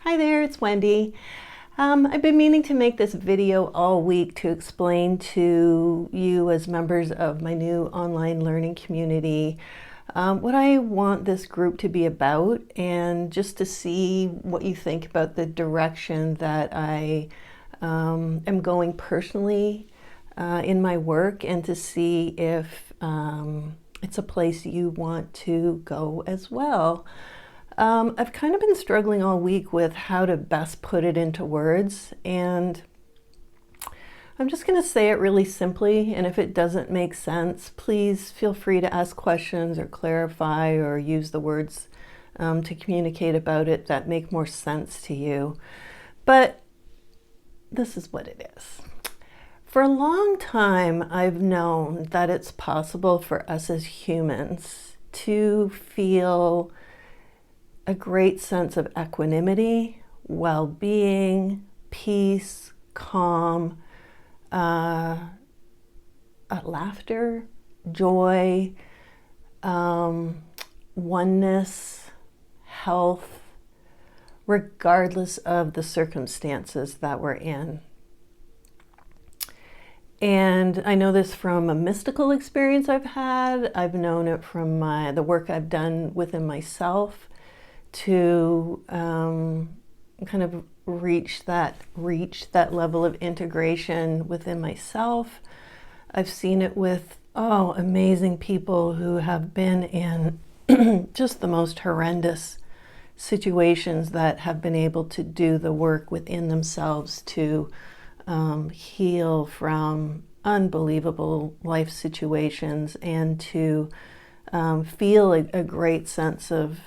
Hi there, it's Wendy. I've been meaning to make this video all week to explain to you as members of my new online learning community what I want this group to be about, and just to see what you think about the direction that I am going personally in my work, and to see if it's a place you want to go as well. I've kind of been struggling all week with how to best put it into words, and I'm just going to say it really simply, and if it doesn't make sense, please feel free to ask questions or clarify or use the words to communicate about it that make more sense to you. But this is what it is. For a long time, I've known that it's possible for us as humans to feel a great sense of equanimity, well-being, peace, calm, laughter, joy, oneness, health, regardless of the circumstances that we're in. And I know this from a mystical experience I've had. I've known it from the work I've done within myself to kind of reach that level of integration within myself. I've seen it with amazing people who have been in just the most horrendous situations that have been able to do the work within themselves to heal from unbelievable life situations, and to feel a great sense of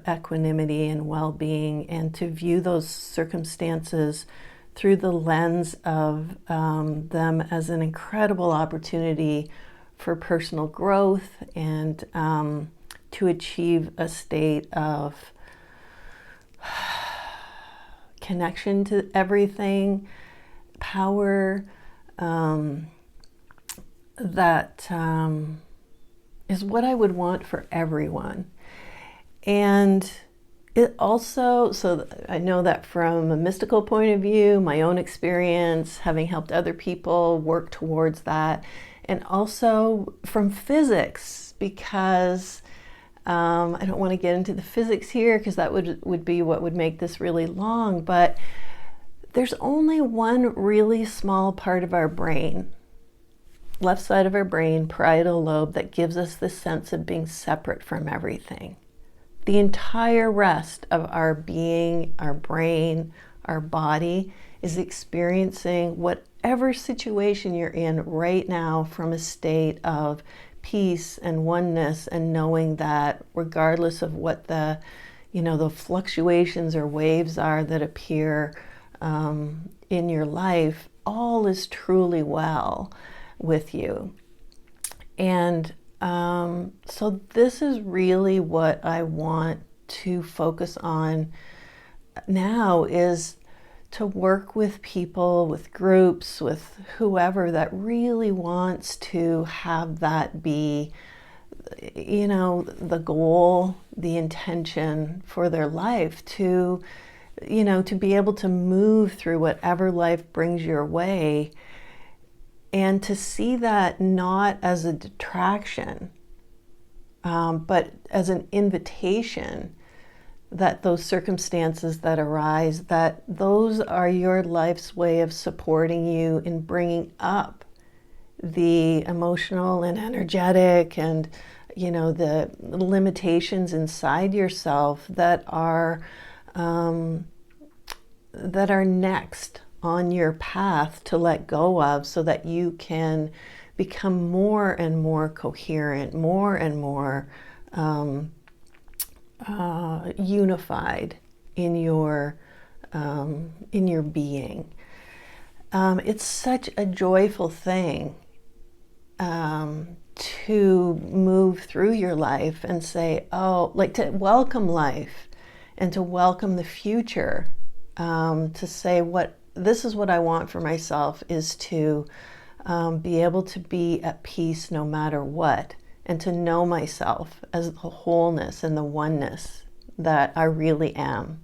equanimity and well-being, and to view those circumstances through the lens of them as an incredible opportunity for personal growth, and to achieve a state of connection to everything, power, that is what I would want for everyone. And it also, so I know that from a mystical point of view, my own experience, having helped other people work towards that, and also from physics, because I don't want to get into the physics here because that would be what would make this really long, but there's only one really small part of our brain, left side of our brain, parietal lobe, that gives us this sense of being separate from everything. The entire rest of our being, our brain, our body is experiencing whatever situation you're in right now from a state of peace and oneness, and knowing that regardless of what the fluctuations or waves are that appear in your life, all is truly well with you. And so this is really what I want to focus on now, is to work with people, with groups, with whoever that really wants to have that be, the goal, the intention for their life, to be able to move through whatever life brings your way, and to see that not as a detraction, but as an invitation, that those circumstances that arise, that those are your life's way of supporting you in bringing up the emotional and energetic and the limitations inside yourself that are next on your path to let go of, so that you can become more and more coherent, more and more unified in your being. It's such a joyful thing to move through your life and say, to welcome life and to welcome the future, to say this is what I want for myself, is to be able to be at peace no matter what, and to know myself as the wholeness and the oneness that I really am.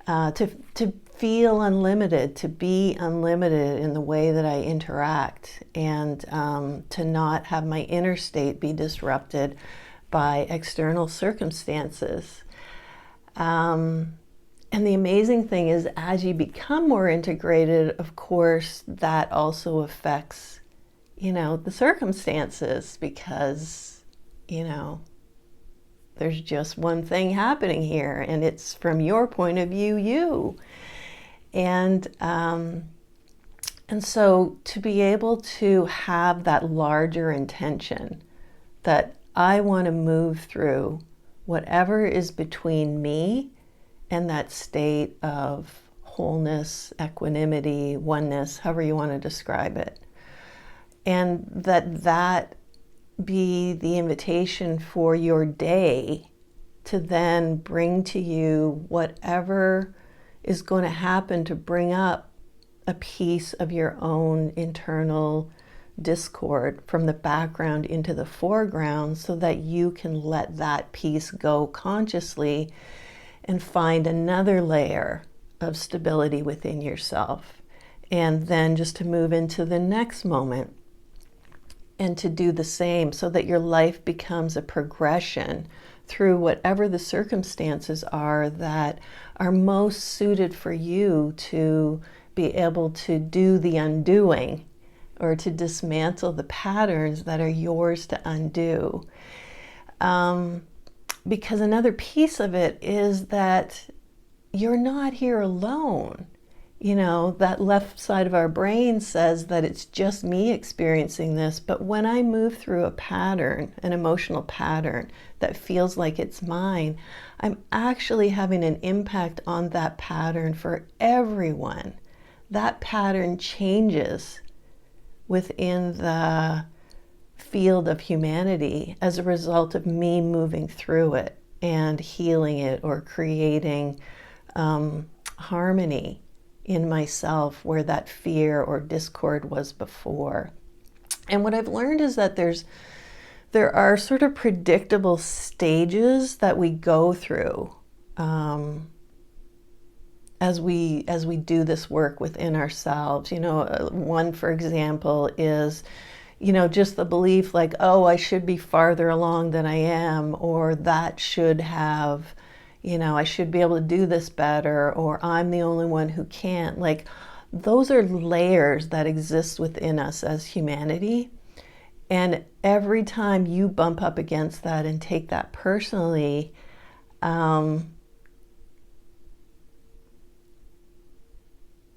to feel unlimited, to be unlimited in the way that I interact, and to not have my inner state be disrupted by external circumstances. And the amazing thing is, as you become more integrated, of course, that also affects, the circumstances, because, there's just one thing happening here, and it's from your point of view, you. And so to be able to have that larger intention that I want to move through whatever is between me and that state of wholeness, equanimity, oneness, however you want to describe it. And that be the invitation for your day to then bring to you whatever is going to happen to bring up a piece of your own internal discord from the background into the foreground, so that you can let that piece go consciously and find another layer of stability within yourself. And then just to move into the next moment and to do the same, so that your life becomes a progression through whatever the circumstances are that are most suited for you to be able to do the undoing, or to dismantle the patterns that are yours to undo. Because another piece of it is that you're not here alone. That left side of our brain says that it's just me experiencing this, but when I move through a pattern, an emotional pattern that feels like it's mine, I'm actually having an impact on that pattern for everyone. That pattern changes within the field of humanity as a result of me moving through it and healing it, or creating harmony in myself where that fear or discord was before. And what I've learned is that there are sort of predictable stages that we go through as we do this work within ourselves. One, for example, is just the belief like, oh, I should be farther along than I am, or that should have, I should be able to do this better, or I'm the only one who can't. Like, those are layers that exist within us as humanity. And every time you bump up against that and take that personally,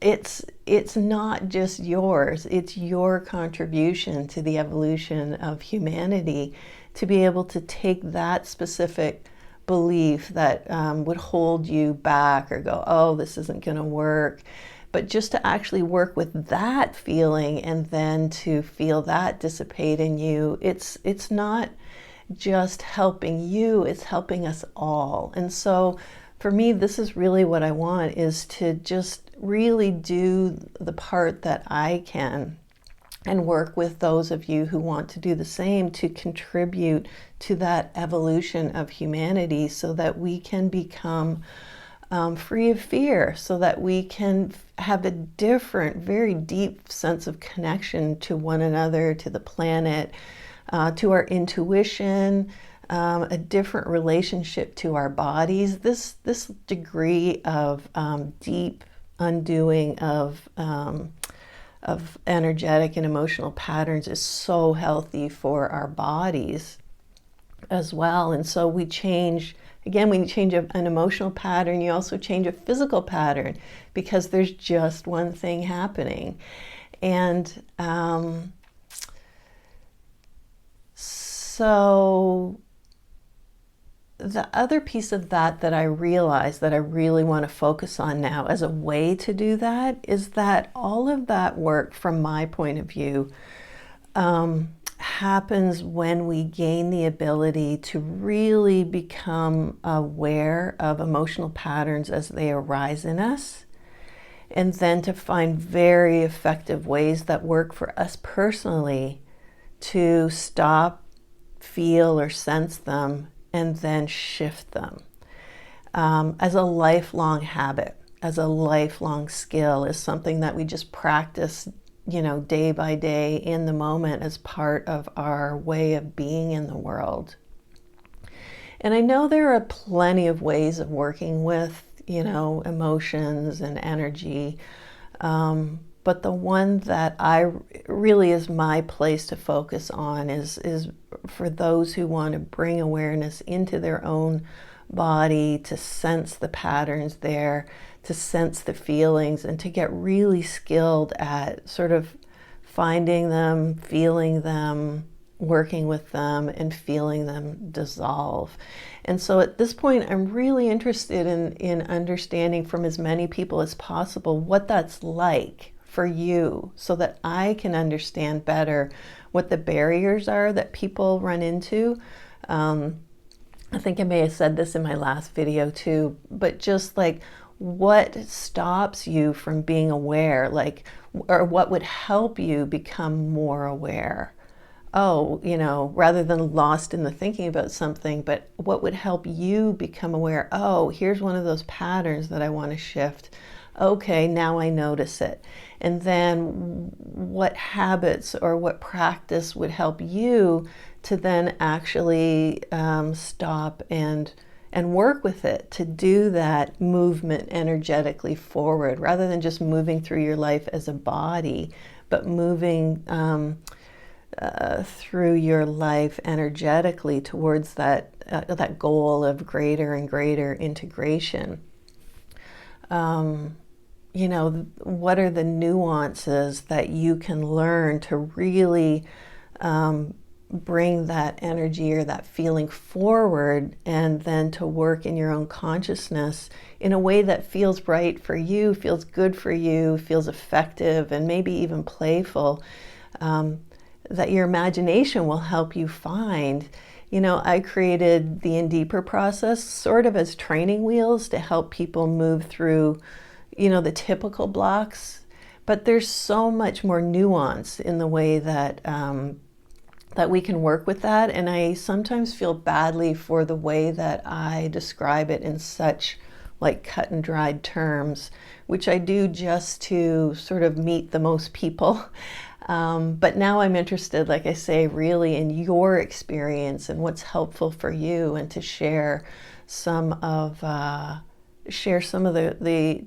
it's not just yours, it's your contribution to the evolution of humanity, to be able to take that specific belief that would hold you back, or go, oh, this isn't going to work, but just to actually work with that feeling, and then to feel that dissipate in you. It's not just helping you, it's helping us all. And so for me, this is really what I want, is to just really do the part that I can, and work with those of you who want to do the same, to contribute to that evolution of humanity, so that we can become free of fear, so that we can have a different, very deep sense of connection to one another, to the planet, to our intuition, a different relationship to our bodies. This degree of deep undoing of energetic and emotional patterns is so healthy for our bodies as well. And so we change, again, when you change an emotional pattern, you also change a physical pattern, because there's just one thing happening. And so the other piece of that I realize that I really want to focus on now as a way to do that, is that all of that work, from my point of view, happens when we gain the ability to really become aware of emotional patterns as they arise in us, and then to find very effective ways that work for us personally to stop, feel, or sense them, and then shift them. as a lifelong habit, as a lifelong skill, is something that we just practice, day by day in the moment as part of our way of being in the world. And I know there are plenty of ways of working with, emotions and energy. But the one that I really is my place to focus on is for those who want to bring awareness into their own body, to sense the patterns there, to sense the feelings, and to get really skilled at sort of finding them, feeling them, working with them, and feeling them dissolve. And so at this point, I'm really interested in understanding from as many people as possible what that's like for you, so that I can understand better what the barriers are that people run into. I think I may have said this in my last video too, but just like what stops you from being aware, or what would help you become more aware. Rather than lost in the thinking about something, but what would help you become aware? Oh, here's one of those patterns that I want to shift. Okay, now I notice it. And then what habits or what practice would help you to then actually stop and work with it, to do that movement energetically forward, rather than just moving through your life as a body, but moving through your life energetically towards that goal of greater and greater integration. What are the nuances that you can learn to really bring that energy or that feeling forward, and then to work in your own consciousness in a way that feels right for you, feels good for you, feels effective, and maybe even playful, that your imagination will help you find. I created the In Deeper process sort of as training wheels to help people move through, the typical blocks. But there's so much more nuance in the way that that we can work with that. And I sometimes feel badly for the way that I describe it in such cut and dried terms, which I do just to sort of meet the most people. But now I'm interested, like I say, really in your experience and what's helpful for you, and to share some of the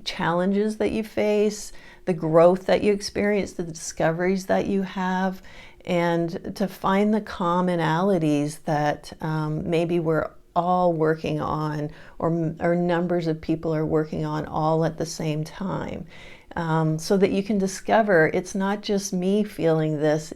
challenges that you face, the growth that you experience, the discoveries that you have, and to find the commonalities that maybe we're all working on, or numbers of people are working on all at the same time. So that you can discover it's not just me feeling this,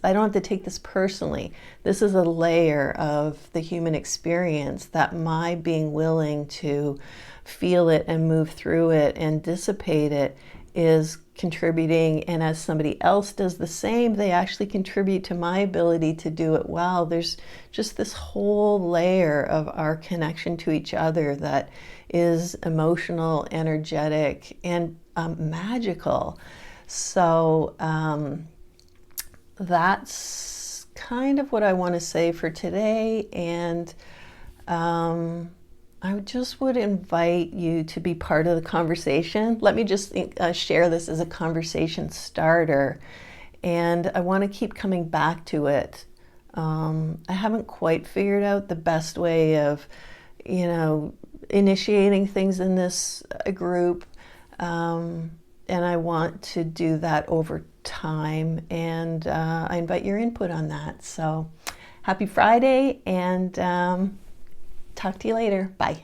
I don't have to take this personally. This is a layer of the human experience that my being willing to feel it and move through it and dissipate it is contributing. And as somebody else does the same, they actually contribute to my ability to do it well. There's just this whole layer of our connection to each other that is emotional, energetic, and magical. So that's kind of what I want to say for today. And I just would invite you to be part of the conversation. Let me just share this as a conversation starter. And I want to keep coming back to it. I haven't quite figured out the best way of, initiating things in this group. And I want to do that over time. And I invite your input on that. So happy Friday, and talk to you later. Bye.